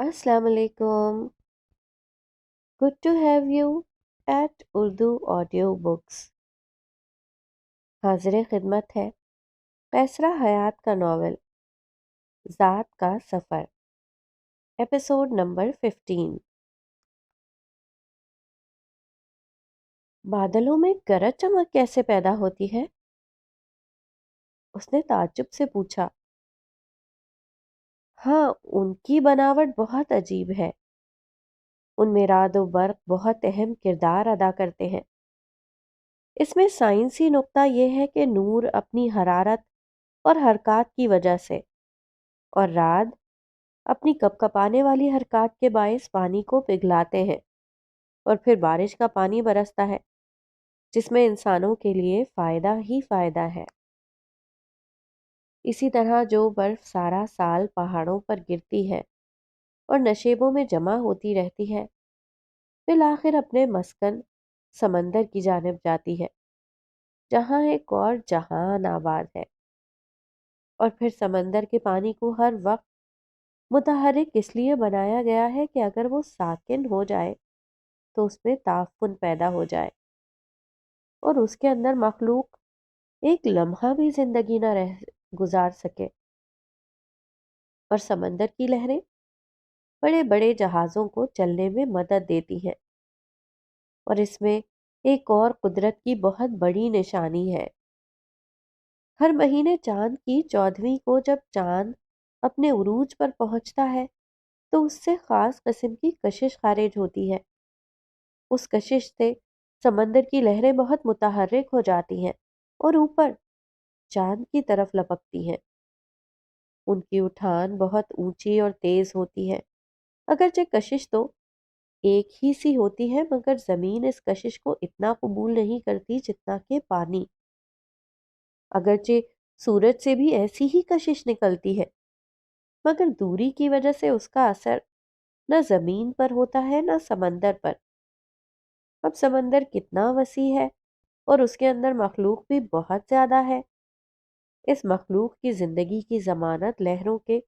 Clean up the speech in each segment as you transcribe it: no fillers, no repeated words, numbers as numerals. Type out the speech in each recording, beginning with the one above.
Assalamu alaikum. Good to have you at Urdu Audio Books. हाजिर खिदमत है कैसरा हयात का नावल ज़ात का सफ़र, एपिसोड नंबर 15। बादलों में गरज चमक कैसे पैदा होती है? उसने ताज्जुब से पूछा। हाँ, उनकी बनावट बहुत अजीब है। उनमें राद व बर्क बहुत अहम किरदार अदा करते हैं। इसमें साइंसी नुक्ता यह है कि नूर अपनी हरारत और हरकत की वजह से और राद अपनी कपकपाने वाली हरकत के बायस पानी को पिघलाते हैं और फिर बारिश का पानी बरसता है, जिसमें इंसानों के लिए फ़ायदा ही फ़ायदा है। इसी तरह जो बर्फ़ सारा साल पहाड़ों पर गिरती है और नशेबों में जमा होती रहती है, फिर आखिर अपने मस्कन समंदर की जानिब जाती है, जहाँ एक और जहान आबाद है। और फिर समंदर के पानी को हर वक्त मुतहर्रिक इसलिए बनाया गया है कि अगर वो साकिन हो जाए तो उसमें ताफुन पैदा हो जाए और उसके अंदर मखलूक एक लम्हा भी जिंदगी ना रह गुजार सके। और समंदर की लहरें बड़े बड़े जहाज़ों को चलने में मदद देती हैं। और इसमें एक और कुदरत की बहुत बड़ी निशानी है। हर महीने चांद की 14वीं को जब चांद अपने उरूज पर पहुंचता है तो उससे खास किस्म की कशिश खारिज होती है। उस कशिश से समंदर की लहरें बहुत मुतहर्रिक हो जाती हैं और ऊपर चांद की तरफ लपकती हैं। उनकी उठान बहुत ऊंची और तेज होती है। अगरचे कशिश तो एक ही सी होती है, मगर जमीन इस कशिश को इतना कबूल नहीं करती जितना कि पानी। अगरचे सूरज से भी ऐसी ही कशिश निकलती है, मगर दूरी की वजह से उसका असर न जमीन पर होता है न समंदर पर। अब समंदर कितना वसी है और उसके अंदर मखलूक भी बहुत ज्यादा है। इस मखलूक की जिंदगी की जमानत लहरों के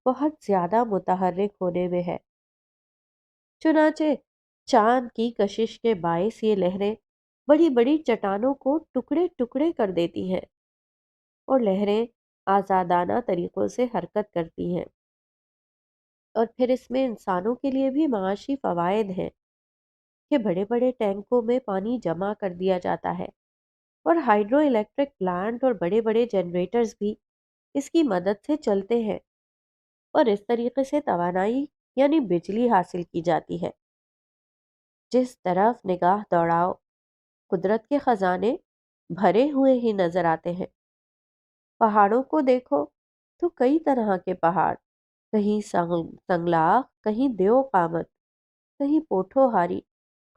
बहुत ज्यादा मुतहर्रिक होने में है। चुनाचे चांद की कशिश के बायस ये लहरें बड़ी बड़ी चट्टानों को टुकड़े टुकड़े कर देती हैं और लहरें आज़ादाना तरीकों से हरकत करती हैं। और फिर इसमें इंसानों के लिए भी माशी फ़वाइद हैं कि बड़े बड़े टैंकों में पानी जमा कर दिया जाता है और हाइड्रो इलेक्ट्रिक प्लांट और बड़े बड़े जनरेटर्स भी इसकी मदद से चलते हैं और इस तरीके से तवानाई यानी बिजली हासिल की जाती है। जिस तरफ निगाह दौड़ाओ कुदरत के खजाने भरे हुए ही नजर आते हैं। पहाड़ों को देखो तो कई तरह के पहाड़, कहीं संगलाख, कहीं देव कामत, कहीं पोठोहारी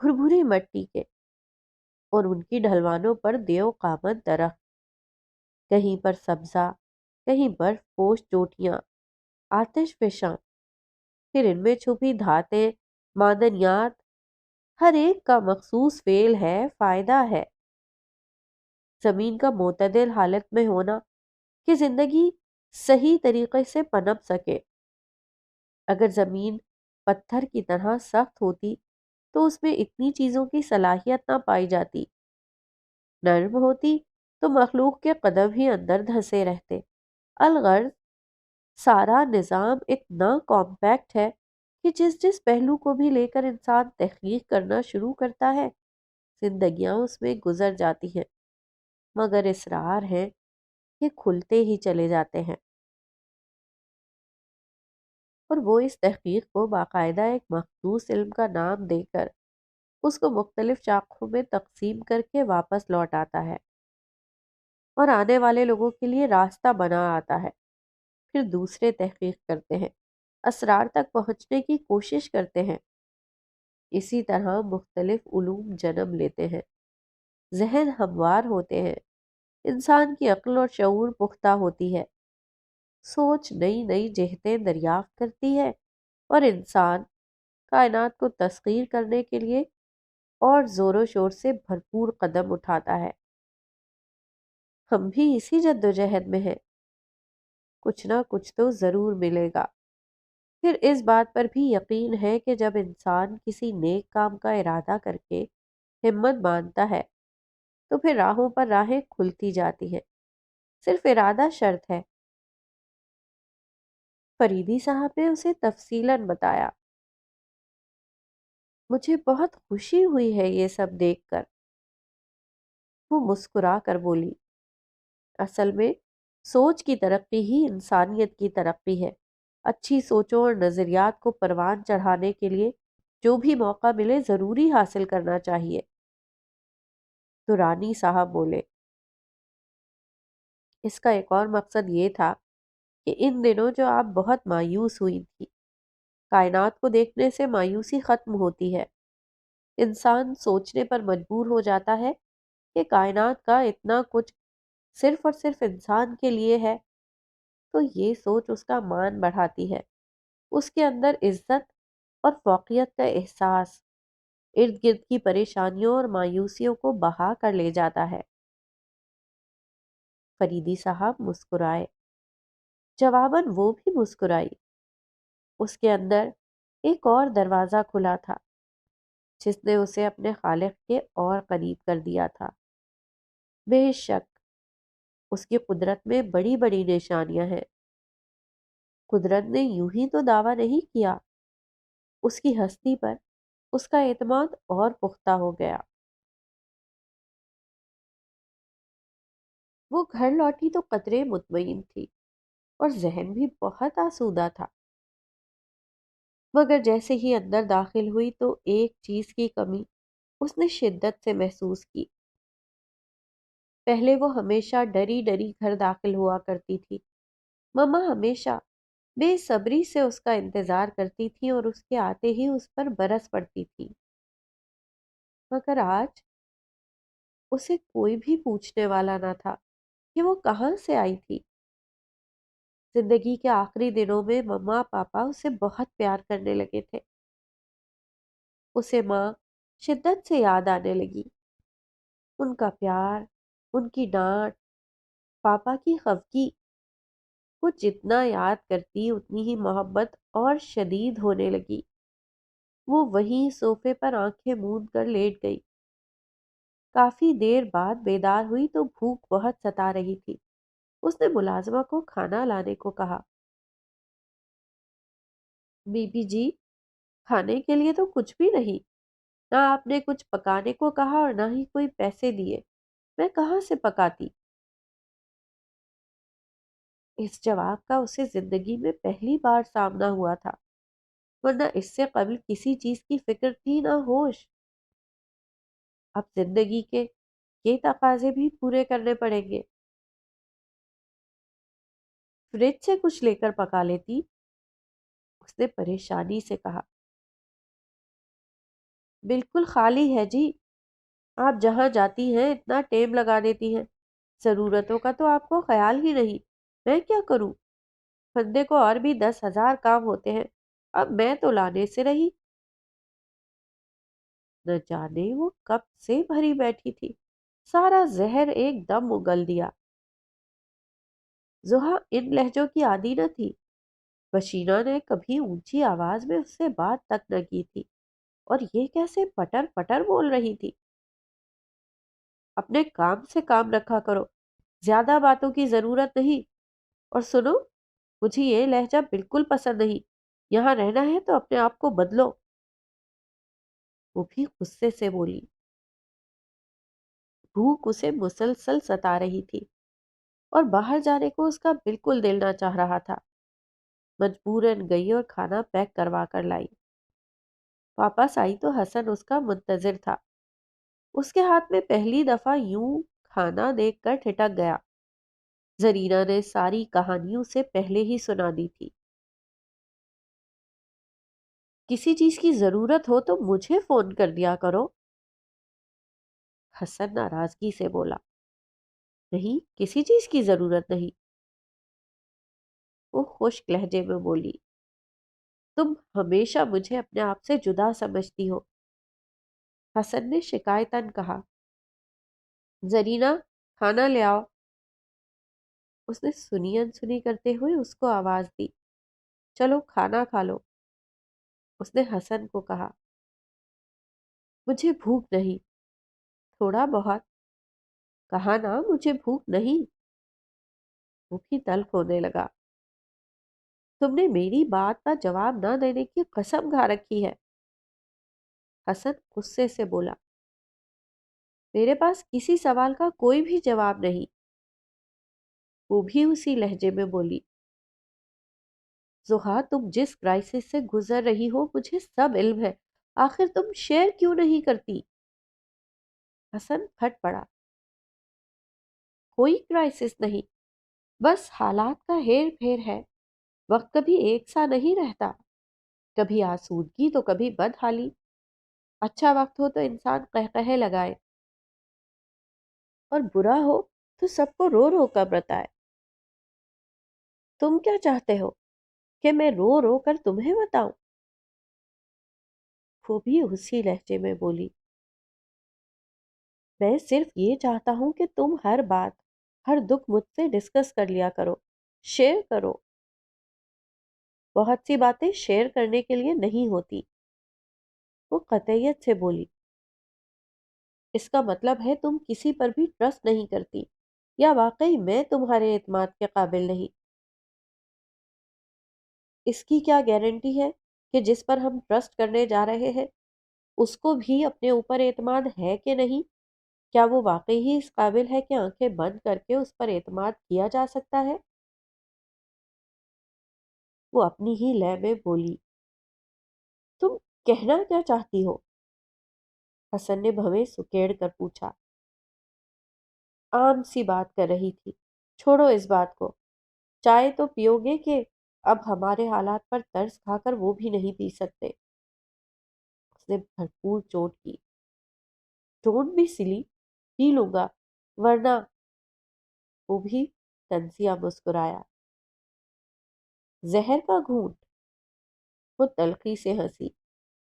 भुरभुरी मिट्टी के और उनकी ढलवानों पर देव कामत दरख्त, कहीं पर सब्जा, कहीं बर्फ पोश चोटियां, आतिश फिशां, फिर इनमें छुपी धातें, मादनियात, हर एक का मखसूस फेल है, फायदा है। जमीन का मोतदिल हालत में होना कि जिंदगी सही तरीके से पनप सके। अगर जमीन पत्थर की तरह सख्त होती तो उसमें इतनी चीजों की सलाहियत ना पाई जाती। नर्म होती तो मखलूक के कदम ही अंदर धंसे रहते। अलगर्ज सारा निज़ाम इतना कॉम्पैक्ट है कि जिस जिस पहलू को भी लेकर इंसान तहकीक करना शुरू करता है, जिंदगियां उसमें गुजर जाती हैं, मगर इसरार है कि खुलते ही चले जाते हैं। और वो इस तहकीक को बाकायदा एक मखसूस इल्म का नाम देकर उसको मुख्तलिफ शाखों में तकसीम करके वापस लौट आता है और आने वाले लोगों के लिए रास्ता बना आता है। फिर दूसरे तहकीक करते हैं, असरार तक पहुंचने की कोशिश करते हैं। इसी तरह मुख्तलिफ उलूम जन्म लेते हैं, जहन हमवार होते हैं, इंसान की अक्ल और शऊर पुख्ता होती है, सोच नई नई जहतें दरियाफ्त करती है और इंसान कायनात को तस्खीर करने के लिए और जोरों शोर से भरपूर कदम उठाता है। हम भी इसी जद्दोजहद में हैं। कुछ ना कुछ तो जरूर मिलेगा। پھر اس بات پر بھی یقین ہے کہ جب انسان کسی نیک کام کا ارادہ کر کے ہمت باندھتا ہے تو پھر راہوں پر راہیں کھلتی جاتی ہیں، صرف ارادہ شرط ہے۔ فریدی صاحب نے اسے تفصیلاً بتایا۔ مجھے بہت خوشی ہوئی ہے یہ سب دیکھ کر، وہ مسکرا کر بولی۔ اصل میں سوچ کی ترقی ہی انسانیت کی ترقی ہے۔ اچھی سوچوں اور نظریات کو پروان چڑھانے کے لیے جو بھی موقع ملے ضروری حاصل کرنا چاہیے۔ تو رانی صاحب بولے، اس کا ایک اور مقصد یہ تھا کہ ان دنوں جو آپ بہت مایوس ہوئی تھی، کائنات کو دیکھنے سے مایوسی ختم ہوتی ہے۔ انسان سوچنے پر مجبور ہو جاتا ہے کہ کائنات کا اتنا کچھ صرف اور صرف انسان کے لیے ہے، تو یہ سوچ اس کا مان بڑھاتی ہے، اس کے اندر عزت اور فوقیت کا احساس ارد گرد کی پریشانیوں اور مایوسیوں کو بہا کر لے جاتا ہے۔ فریدی صاحب مسکرائے، جواباً وہ بھی مسکرائی۔ اس کے اندر ایک اور دروازہ کھلا تھا جس نے اسے اپنے خالق کے اور قریب کر دیا تھا۔ بے شک اس کی قدرت میں بڑی بڑی نشانیاں ہیں۔ قدرت نے یوں ہی تو دعویٰ نہیں کیا، اس کی ہستی پر اس کا اعتماد اور پختہ ہو گیا۔ وہ گھر لوٹی تو قدرے مطمئن تھی اور ذہن بھی بہت آسودہ تھا، مگر جیسے ہی اندر داخل ہوئی تو ایک چیز کی کمی اس نے شدت سے محسوس کی۔ پہلے وہ ہمیشہ ڈری ڈری گھر داخل ہوا کرتی تھی، مما ہمیشہ بے صبری سے اس کا انتظار کرتی تھی اور اس کے آتے ہی اس پر برس پڑتی تھی، مگر آج اسے کوئی بھی پوچھنے والا نہ تھا کہ وہ کہاں سے آئی تھی۔ زندگی کے آخری دنوں میں مما پاپا اسے بہت پیار کرنے لگے تھے۔ اسے ماں شدت سے یاد آنے لگی، ان کا پیار، ان کی ڈانٹ، پاپا کی خفگی۔ وہ جتنا یاد کرتی اتنی ہی محبت اور شدید ہونے لگی۔ وہ وہیں صوفے پر آنکھیں موند کر لیٹ گئی۔ کافی دیر بعد بیدار ہوئی تو بھوک بہت ستا رہی تھی۔ اس نے ملازمہ کو کھانا لانے کو کہا۔ بی بی جی، کھانے کے لیے تو کچھ بھی نہیں، نہ آپ نے کچھ پکانے کو کہا اور نہ ہی کوئی پیسے دیے، میں کہاں سے پکاتی؟ اس جواب کا اسے زندگی میں پہلی بار سامنا ہوا تھا، ورنہ اس سے قبل کسی چیز کی فکر تھی نہ ہوش۔ اب زندگی کے یہ تقاضے بھی پورے کرنے پڑیں گے۔ فریج سے کچھ لے کر پکا لیتی، اس نے پریشانی سے کہا۔ بالکل خالی ہے جی، آپ جہاں جاتی ہیں اتنا ٹیم لگا دیتی ہیں، ضرورتوں کا تو آپ کو خیال ہی نہیں، میں کیا کروں؟ بندے کو اور بھی 10,000 کام ہوتے ہیں، اب میں تو لانے سے رہی۔ نہ جانے وہ کب سے بھری بیٹھی تھی، سارا زہر ایک دم اگل دیا۔ زحا ان لہجوں کی عادی نہ تھی، بشیرہ نے کبھی اونچی آواز میں اس سے بات تک نہ کی تھی، اور یہ کیسے پٹر پٹر بول رہی تھی۔ اپنے کام سے کام رکھا کرو، زیادہ باتوں کی ضرورت نہیں، اور سنو، مجھے یہ لہجہ بالکل پسند نہیں، یہاں رہنا ہے تو اپنے آپ کو بدلو۔ وہ بھی غصے سے بولی۔ بھوک اسے مسلسل ستا رہی تھی اور باہر جانے کو اس کا بالکل دل نہ چاہ رہا تھا، مجبوراً گئی اور کھانا پیک کروا کر لائی۔ واپس آئی تو حسن اس کا منتظر تھا، اس کے ہاتھ میں پہلی دفعہ یوں کھانا دیکھ کر ٹھٹک گیا۔ زرینہ نے ساری کہانی اسے پہلے ہی سنا دی تھی۔ کسی چیز کی ضرورت ہو تو مجھے فون کر دیا کرو، حسن ناراضگی سے بولا۔ نہیں، کسی چیز کی ضرورت نہیں، وہ خشک لہجے میں بولی۔ تم ہمیشہ مجھے اپنے آپ سے جدا سمجھتی ہو، حسن نے شکایتاً کہا۔ زرینہ، کھانا لے آؤ، اس نے سنی انسنی کرتے ہوئے اس کو آواز دی۔ चलो खाना खा लो। उसने हसन को कहा। मुझे भूख नहीं। थोड़ा बहुत। कहा ना मुझे भूख नहीं। वो भी तल्ख होने लगा। तुमने मेरी बात का जवाब न देने की कसम खा रखी है। हसन गुस्से से बोला। मेरे पास किसी सवाल का कोई भी जवाब नहीं। वो भी उसी लहजे में बोली। जुहा, तुम जिस क्राइसिस से गुजर रही हो मुझे सब इल्म है। आखिर तुम शेयर क्यों नहीं करती? हसन फट पड़ा। कोई क्राइसिस नहीं, बस हालात का हेर फेर है। वक्त कभी एक सा नहीं रहता। कभी आसूदगी तो कभी बदहाली। अच्छा वक्त हो तो इंसान कहकहे लगाए, और बुरा हो तो सबको रो रो कर बताए। तुम क्या चाहते हो कि मैं रो रो कर तुम्हें बताऊं? वो भी उसी लहजे में बोली। मैं सिर्फ ये चाहता हूं कि तुम हर बात, हर दुख मुझसे डिस्कस कर लिया करो, शेयर करो। बहुत सी बातें शेयर करने के लिए नहीं होती। वो कतईयत से बोली। इसका मतलब है तुम किसी पर भी ट्रस्ट नहीं करती, या वाकई मैं तुम्हारे एतमाद के काबिल नहीं? इसकी क्या गारंटी है कि जिस पर हम ट्रस्ट करने जा रहे हैं उसको भी अपने ऊपर एतमाद है कि नहीं? क्या वो वाकई ही इस काबिल है कि आंखें बंद करके उस पर एतमाद किया जा सकता है? वो अपनी ही लय में बोली। तुम कहना क्या चाहती हो? हसन ने भवें सुकेड़ कर पूछा। आम सी बात कर रही थी। छोड़ो इस बात को। चाय तो पियोगे कि अब हमारे हालात पर तरस खाकर वो भी नहीं पी सकते? उसने भरपूर चोट की। चोट भी सिली, पी लूंगा, वरना। वो भी तंजिया मुस्कुराया। जहर का घूंट? वो तल्खी से हंसी।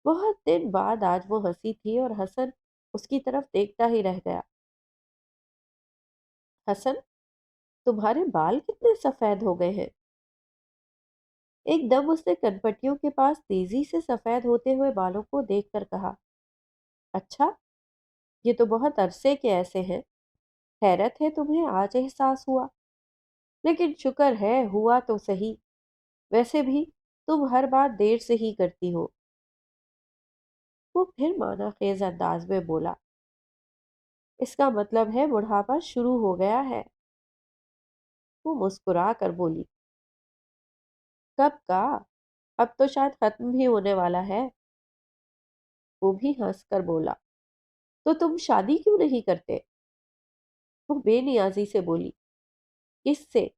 बहुत दिन बाद आज वो हंसी थी और हसन उसकी तरफ देखता ही रह गया। हसन, तुम्हारे बाल कितने सफेद हो गए हैं? एकदम उसने कनपटियों के पास तेजी से सफेद होते हुए बालों को देखकर कहा। अच्छा, ये तो बहुत अरसे के ऐसे हैं। हैरत है तुम्हें आज एहसास हुआ। लेकिन शुक्र है हुआ तो सही। वैसे भी तुम हर बात देर से ही करती हो। वो फिर माना खेज अंदाज में बोला। इसका मतलब है बुढ़ापा शुरू हो गया है। वो मुस्कुरा कर बोली। कब का? अब तो शायद खत्म भी होने वाला है। वो भी हंस कर बोला। तो तुम शादी क्यों नहीं करते? वो बेनियाजी से बोली। किससे?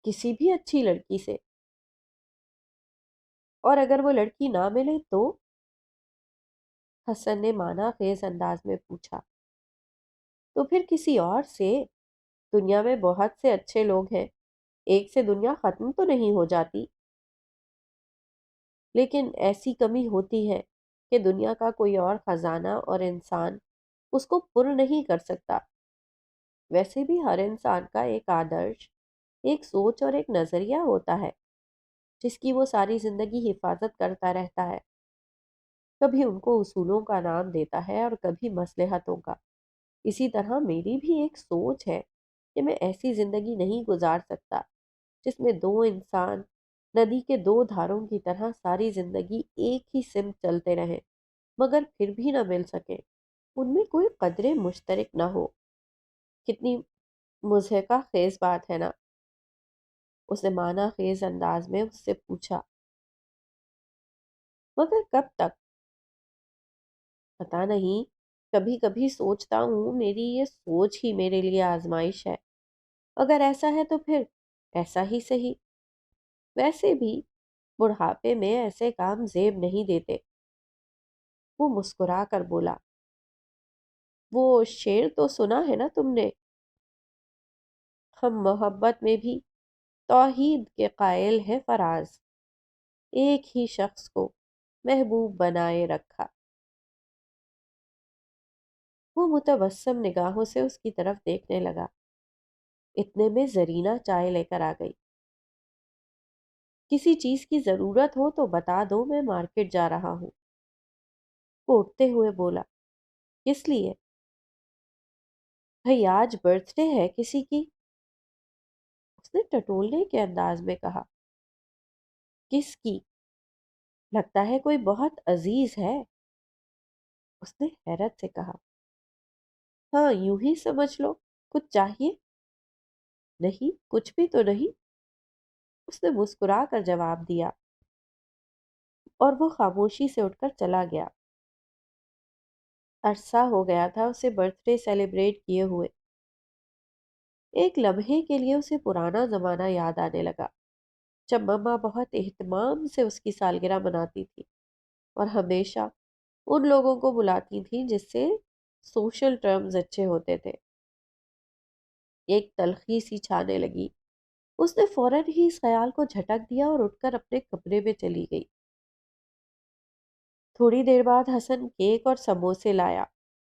किसी भी अच्छी लड़की से। और अगर वो लड़की ना मिले तो? हसन ने माना खेज अंदाज में पूछा। तो फिर किसी और से। दुनिया में बहुत से अच्छे लोग हैं। एक से दुनिया खत्म तो नहीं हो जाती। लेकिन ऐसी कमी होती है कि दुनिया का कोई और खजाना और इंसान उसको पूर्ण नहीं कर सकता। वैसे भी हर इंसान का एक आदर्श, एक सोच और एक नजरिया होता है जिसकी वो सारी जिंदगी हिफाजत करता रहता है। कभी उनको उसूलों का नाम देता है और कभी मसलहतों का। इसी तरह मेरी भी एक सोच है कि मैं ऐसी जिंदगी नहीं गुजार सकता जिसमें दो इंसान नदी के दो धारों की तरह सारी जिंदगी एक ही सिमत चलते रहें, मगर फिर भी ना मिल सके। उनमें कोई कदरे मुश्तरक ना हो। कितनी मुज़हका खेज बात है ना? उसने माना खेज अंदाज में उससे पूछा। मगर कब तक? पता नहीं। कभी कभी सोचता हूँ मेरी ये सोच ही मेरे लिए आजमाइश है। अगर ऐसा है तो फिर ऐसा ही सही। वैसे भी बुढ़ापे में ऐसे काम जेब नहीं देते। वो मुस्कुरा कर बोला। वो शेर तो सुना है ना तुमने? हम मोहब्बत में भी तौहीद के कायल है फराज। एक ही शख्स को महबूब बनाए रखा। वो मुतबस्सम निगाहों से उसकी तरफ देखने लगा। इतने में जरीना चाय लेकर आ गई। کسی چیز کی ضرورت ہو تو بتا دو، میں مارکیٹ جا رہا ہوں۔ وہ اٹھتے ہوئے بولا، کس لیے؟ بھئی آج برتھ ڈے ہے کسی کی۔ اس نے ٹٹولنے کے انداز میں کہا۔ کس کی؟ لگتا ہے کوئی بہت عزیز ہے۔ اس نے حیرت سے کہا۔ ہاں یوں ہی سمجھ لو، کچھ چاہیے؟ نہیں کچھ بھی تو نہیں، اس نے مسکرا کر جواب دیا، اور وہ خاموشی سے اٹھ کر چلا گیا۔ عرصہ ہو گیا تھا اسے برتھ ڈے سیلیبریٹ کیے ہوئے۔ ایک لمحے کے لیے اسے پرانا زمانہ یاد آنے لگا، جب مما بہت اہتمام سے اس کی سالگرہ مناتی تھی اور ہمیشہ ان لوگوں کو بلاتی تھیں جس سے سوشل ٹرمز اچھے ہوتے تھے۔ ایک تلخی سی چھانے لگی۔ اس نے فوراً ہی اس خیال کو جھٹک دیا اور اٹھ کر اپنے کمرے میں چلی گئی۔ تھوڑی دیر بعد حسن کیک اور سموسے لایا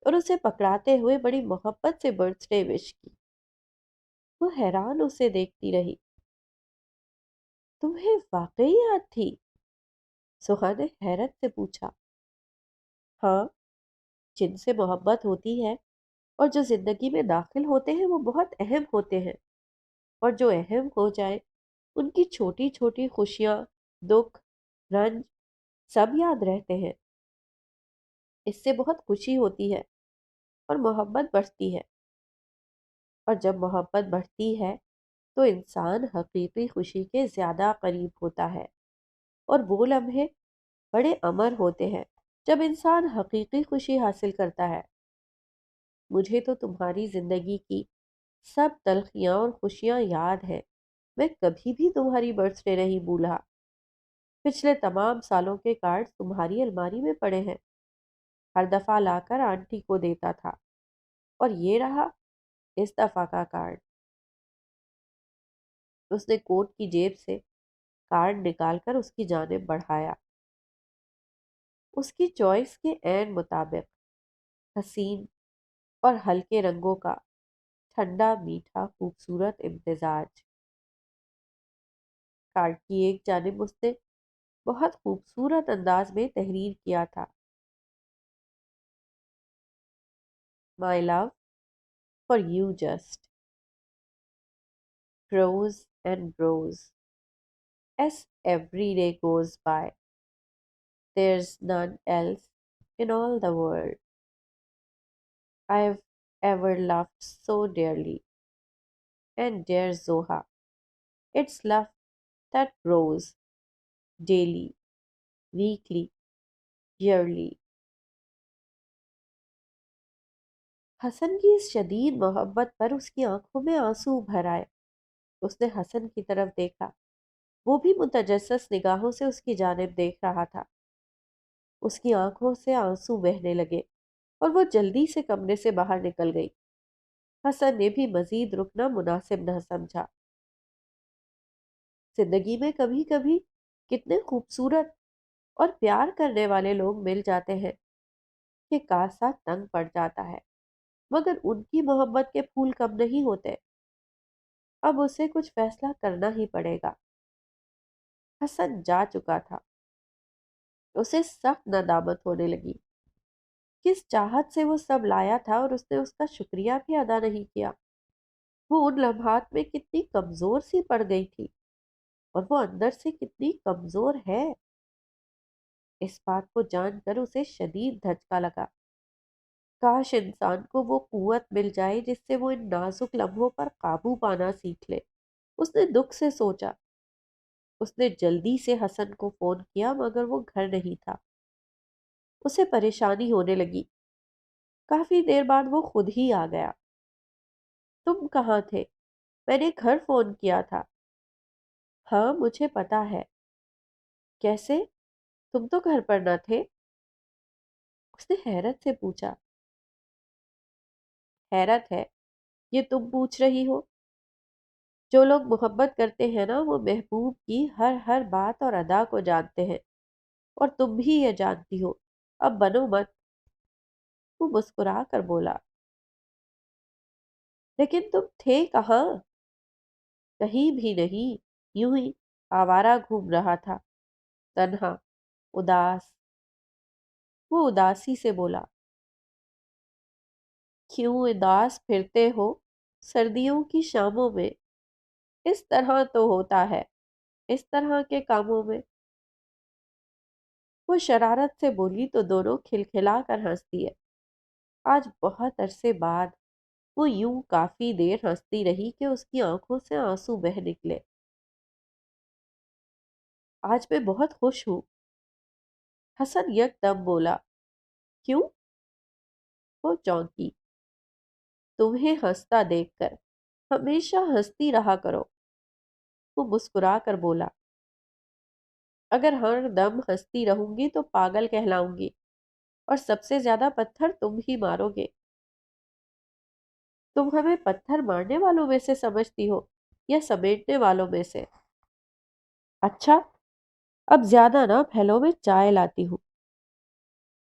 اور اسے پکڑاتے ہوئے بڑی محبت سے برتھ ڈے وش کی۔ وہ حیران اسے دیکھتی رہی۔ تمہیں واقعی یاد تھی؟ سہا نے حیرت سے پوچھا۔ ہاں، جن سے محبت ہوتی ہے اور جو زندگی میں داخل ہوتے ہیں وہ بہت اہم ہوتے ہیں، اور جو اہم ہو جائے ان کی چھوٹی چھوٹی خوشیاں، دکھ، رنج سب یاد رہتے ہیں۔ اس سے بہت خوشی ہوتی ہے اور محبت بڑھتی ہے، اور جب محبت بڑھتی ہے تو انسان حقیقی خوشی کے زیادہ قریب ہوتا ہے، اور وہ لمحے بڑے امر ہوتے ہیں جب انسان حقیقی خوشی حاصل کرتا ہے۔ مجھے تو تمہاری زندگی کی سب تلخیاں اور خوشیاں یاد ہیں، میں کبھی بھی تمہاری برتھ ڈے نہیں بھولا۔ پچھلے تمام سالوں کے کارڈ تمہاری الماری میں پڑے ہیں، ہر دفعہ لا کر آنٹی کو دیتا تھا، اور یہ رہا اس دفعہ کا کارڈ۔ اس نے کوٹ کی جیب سے کارڈ نکال کر اس کی جانب بڑھایا۔ اس کی چوائس کے عین مطابق، حسین اور ہلکے رنگوں کا ٹھنڈا میٹھا خوبصورت امتزاج۔ کارڈ کی ایک جانب اس نے بہت خوبصورت انداز میں تحریر کیا تھا، my love for you just grows and grows as every day goes by. There's none else in all the world I've ever loved so dearly. And dear Zoha, it's love that grows daily, weekly, yearly. حسن کی اس شدید محبت پر اس کی آنکھوں میں آنسو بھر آئے۔ اس نے حسن کی طرف دیکھا، وہ بھی متجسس نگاہوں سے اس کی جانب دیکھ رہا تھا۔ اس کی آنکھوں سے آنسو بہنے لگے اور وہ جلدی سے کمرے سے باہر نکل گئی۔ حسن نے بھی مزید رکنا مناسب نہ سمجھا۔ زندگی میں کبھی کبھی کتنے خوبصورت اور پیار کرنے والے لوگ مل جاتے ہیں کہ کاسا تنگ پڑ جاتا ہے، مگر ان کی محبت کے پھول کم نہیں ہوتے۔ اب اسے کچھ فیصلہ کرنا ہی پڑے گا۔ حسن جا چکا تھا، اسے سخت ندامت ہونے لگی۔ کس چاہت سے وہ سب لایا تھا اور اس نے اس کا شکریہ بھی ادا نہیں کیا۔ وہ ان لمحات میں کتنی کمزور سی پڑ گئی تھی، اور وہ اندر سے کتنی کمزور ہے۔ اس بات کو جان کر اسے شدید دھچکا لگا۔ کاش انسان کو وہ قوت مل جائے جس سے وہ ان نازک لمحوں پر قابو پانا سیکھ لے۔ اس نے دکھ سے سوچا۔ اس نے جلدی سے حسن کو فون کیا، مگر وہ گھر نہیں تھا۔ اسے پریشانی ہونے لگی۔ کافی دیر بعد وہ خود ہی آ گیا۔ تم کہاں تھے؟ میں نے گھر فون کیا تھا۔ ہاں مجھے پتا ہے۔ کیسے؟ تم تو گھر پر نہ تھے؟ اس نے حیرت سے پوچھا۔ حیرت ہے یہ تم پوچھ رہی ہو؟ جو لوگ محبت کرتے ہیں نا، وہ محبوب کی ہر ہر بات اور ادا کو جانتے ہیں، اور تم بھی یہ جانتی ہو۔ اب بنو مت۔ وہ مسکرا کر بولا۔ لیکن تم تھے کہاں؟ کہیں بھی نہیں، یوں ہی आवारा घूम रहा था, तन्हा, उदास। वो उदासी से बोला, क्यों उदास फिरते हो सर्दियों की शामों में? इस तरह तो होता है, इस तरह के कामों में। वो शरारत से बोली तो दोनों खिलखिला कर हंस दिए। आज बहुत अरसे बाद वो यूं काफी देर हंसती रही कि उसकी आंखों से आंसू बह निकले। आज मैं बहुत खुश हूँ, हसन यकदम बोला। क्यों? वो चौंकी। तुम्हें हंसता देखकर। हमेशा हंसती रहा करो। वो मुस्कुरा कर बोला, अगर हर दम हंसती रहूंगी तो पागल कहलाऊंगी, और सबसे ज्यादा पत्थर तुम ही मारोगे। तुम हमें पत्थर मारने वालों में से समझती हो या समेटने वालों में से? अच्छा, अब ज्यादा ना फैलो, में चाय लाती हूँ।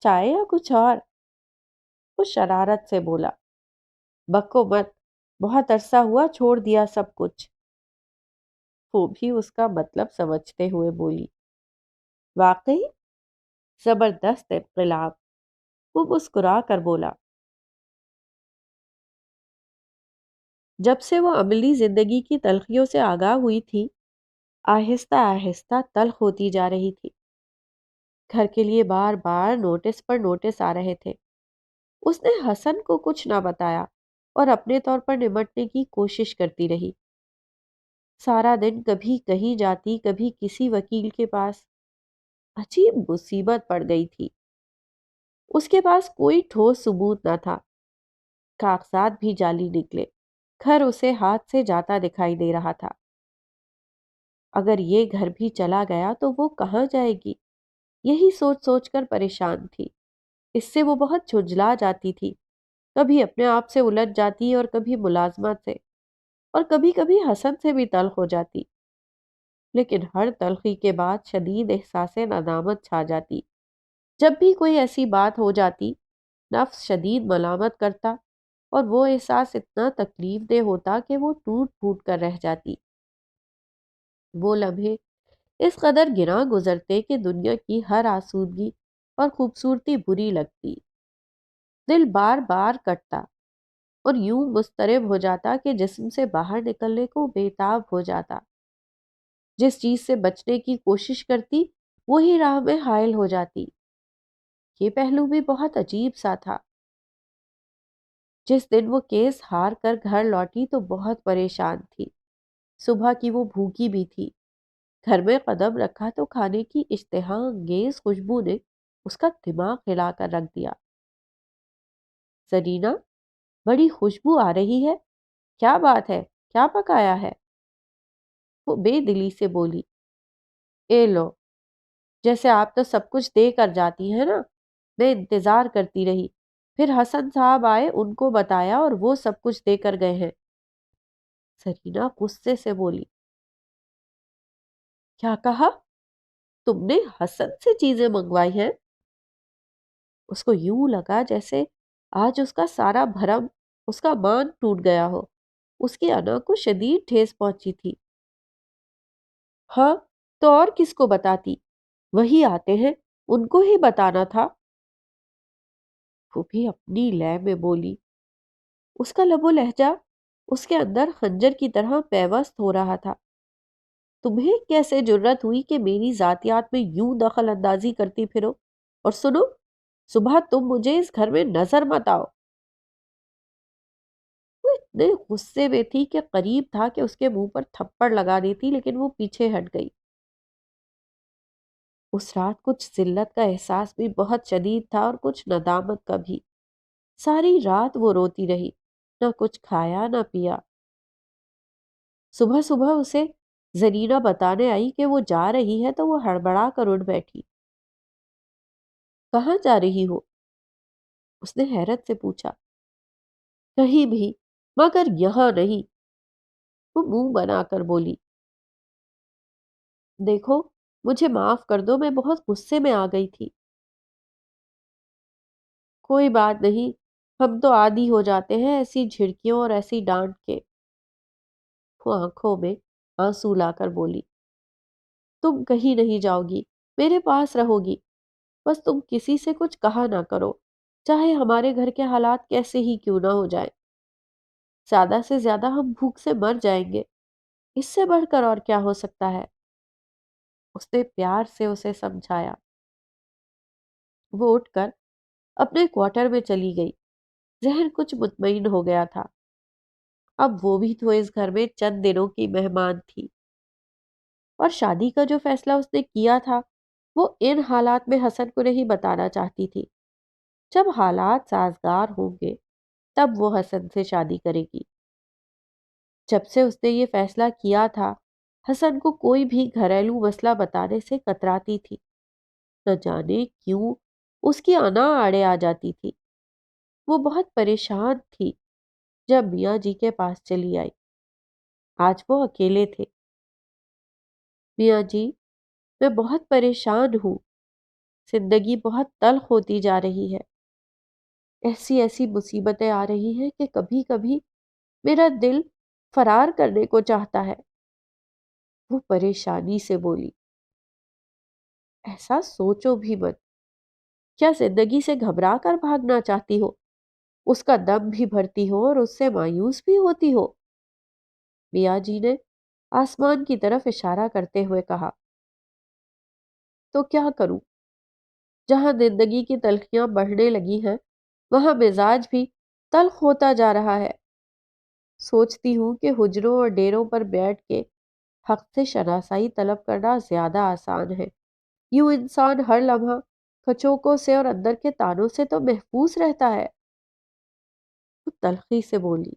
चाय या कुछ और? वो शरारत से बोला। बको मत, बहुत अरसा हुआ छोड़ दिया सब कुछ। वो भी उसका मतलब समझते हुए बोली, वाकई? जबरदस्त इनकलाब। वो मुस्कुरा कर बोला, जब से वो अमली जिंदगी की तलखियों से आगाह हुई थी, आहिस्ता आहिस्ता तल्ख होती जा रही थी। घर के लिए बार बार नोटिस पर नोटिस आ रहे थे। उसने हसन को कुछ ना बताया और अपने तौर पर निमटने की कोशिश करती रही। सारा दिन कभी कहीं जाती, कभी किसी वकील के पास। अजीब मुसीबत पड़ गई थी। उसके पास कोई ठोस सबूत न था। कागजात भी जाली निकले। घर उसे हाथ से जाता दिखाई दे रहा था। अगर ये घर भी चला गया तो वो कहाँ जाएगी? यही सोच सोच कर परेशान थी। इससे वो बहुत झुंझला जाती थी। कभी अपने आप से उलझ जाती और कभी मुलाजमत से, और कभी कभी हसन से भी तल्ख हो जाती। लेकिन हर तलखी के बाद शदीद एहसास नदामत छा जाती। जब भी कोई ऐसी बात हो जाती, नफ्स शदीद मलामत करता, और वो एहसास इतना तकलीफ दे होता कि वो टूट फूट कर रह जाती। वो लम्हे इस कदर गिरा गुजरते कि दुनिया की हर आसूदगी और खूबसूरती बुरी लगती। दिल बार बार कटता और यूं मुस्तरब हो जाता कि जिस्म से बाहर निकलने को बेताब हो जाता। जिस चीज से बचने की कोशिश करती, वही राह में हायल हो जाती। ये पहलू भी बहुत अजीब सा था। जिस दिन वो केस हार कर घर लौटी तो बहुत परेशान थी। सुबह की वो भूखी भी थी। घर में कदम रखा तो खाने की इश्तिहा अंगेज खुशबू ने उसका दिमाग हिलाकर रख दिया। सरीना, बड़ी खुशबू आ रही है। क्या बात है? क्या पकाया है? वो बेदिली से बोली। ए लो, जैसे आप तो सब कुछ दे कर जाती हैं ना। मैं इंतजार करती रही, फिर हसन साहब आए, उनको बताया और वो सब कुछ देकर गए हैं। सरीना गुस्से से बोली। क्या कहा? तुमने हसन से चीजें मंगवाई हैं? उसको यूं लगा जैसे आज उसका सारा भरम, उसका मान टूट गया हो। उसकी अना को शदीद ठेस पहुंची थी। हाँ, तो और किसको बताती? वही आते हैं, उनको ही बताना था। वो भी अपनी लय में बोली। उसका लबो लहजा उसके अंदर खंजर की तरह पेवस्त हो रहा था। तुम्हें कैसे जुर्रत हुई कि मेरी जातियात में यूं दखल अंदाजी करती फिरो? और सुनो, सुबह तुम मुझे इस घर में नजर मत आओ। वो इतने गुस्से में थी कि करीब था कि उसके मुंह पर थप्पड़ लगा देती, लेकिन वो पीछे हट गई। उस रात कुछ जिल्लत का एहसास भी बहुत शदीद था और कुछ नदामत का भी। सारी रात वो रोती रही, ना कुछ खाया ना पिया। सुबह सुबह उसे जरीना बताने आई कि वो जा रही है तो वो हड़बड़ा कर उठ बैठी। कहाँ जा रही हो? उसने हैरत से पूछा। कहीं भी, मगर यहाँ नहीं। वो मुंह बनाकर बोली। देखो, मुझे माफ कर दो, मैं बहुत गुस्से में आ गई थी। कोई बात नहीं, हम तो आदी हो जाते हैं ऐसी झिड़कियों और ऐसी डांट के। वो आंखों में आंसू लाकर बोली। تم کہیں نہیں جاؤ گی، میرے پاس رہو گی، بس تم کسی سے کچھ کہا نہ کرو، چاہے ہمارے گھر کے حالات کیسے ہی کیوں نہ ہو جائے۔ زیادہ سے زیادہ ہم بھوک سے مر جائیں گے، اس سے بڑھ کر اور کیا ہو سکتا ہے؟ اس نے پیار سے اسے سمجھایا۔ وہ اٹھ کر اپنے کوارٹر میں چلی گئی۔ ذہن کچھ مطمئن ہو گیا تھا۔ اب وہ بھی تو اس گھر میں چند دنوں کی مہمان تھی، اور شادی کا جو فیصلہ اس نے کیا تھا وہ ان حالات میں حسن کو نہیں بتانا چاہتی تھی۔ جب حالات سازگار ہوں گے تب وہ حسن سے شادی کرے گی۔ جب سے اس نے یہ فیصلہ کیا تھا، حسن کو کوئی بھی گھریلو مسئلہ بتانے سے کتراتی تھی۔ نہ جانے کیوں اس کی انا آڑے آ جاتی تھی۔ وہ بہت پریشان تھی جب میاں جی کے پاس چلی آئی۔ آج وہ اکیلے تھے۔ میاں جی، میں بہت پریشان ہوں، زندگی بہت تلخ ہوتی جا رہی ہے۔ ایسی ایسی مصیبتیں آ رہی ہیں کہ کبھی کبھی میرا دل فرار کرنے کو چاہتا ہے۔ وہ پریشانی سے بولی۔ ایسا سوچو بھی مت، کیا زندگی سے گھبرا کر بھاگنا چاہتی ہو؟ اس کا دم بھی بھرتی ہو اور اس سے مایوس بھی ہوتی ہو؟ میاں جی نے آسمان کی طرف اشارہ کرتے ہوئے کہا۔ تو کیا کروں؟ جہاں زندگی کی تلخیاں بڑھنے لگی ہیں وہاں مزاج بھی تلخ ہوتا جا رہا ہے۔ سوچتی ہوں کہ حجروں اور ڈیروں پر بیٹھ کے حق سے شناسائی طلب کرنا زیادہ آسان ہے۔ یوں انسان ہر لمحہ کھچوکوں سے اور اندر کے تانوں سے تو محفوظ رہتا ہے۔ وہ تلخی سے بولی۔